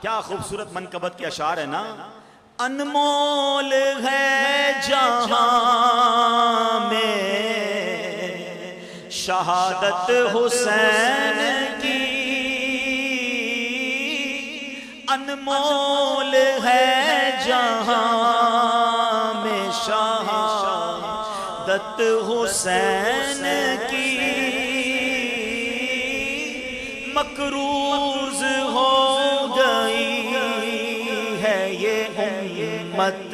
کیا خوبصورت منقبت کے اشعار ہے نا. انمول ہے جہاں میں شہادت حسین کی، انمول ہے جہاں میں شہادت حسین کی. مکروز ہو گئی ہے یہ امت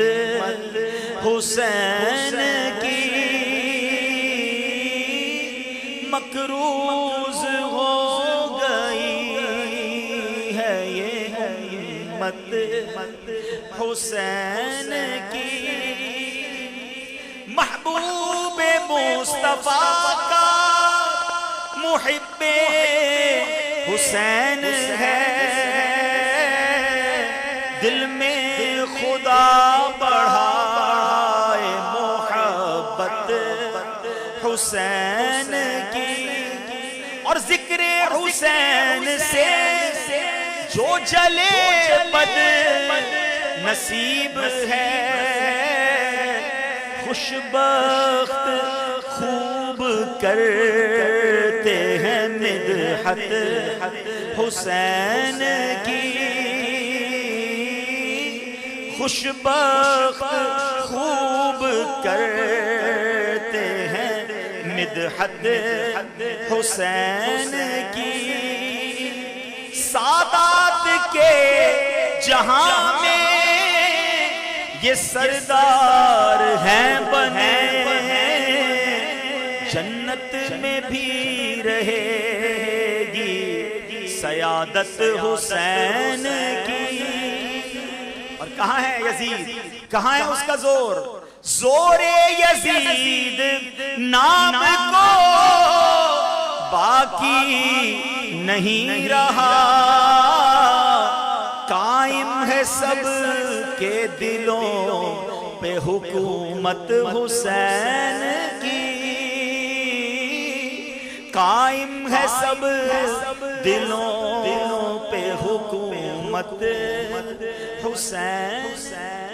حسین کی، مکروز ہو گئی ہے یہ امت حسین کی. محبوب مصطفیٰ کا محب حسین ہے، دل میں خدا بڑھائے محبت حسین کی. اور ذکر حسین سے جو جلے بد نصیب ہے، خوشبخت خوب کرتے ہیں مدحت حسین کی. خوشبخت خوب کرتے ہیں مدحت حسین کی. سعادت کے جہاں میں یہ سردار ہیں بنے، جنت میں بھی رہے گی سیادت حسین کی. اور کہاں ہے یزید، کہاں ہے اس کا زور؟ زور یزید نام کو باقی نہیں رہا، قائم ہے سب کے دلوں پہ حکومت حسین کی. قائم ہے سب دلوں پہ حکومت حسین.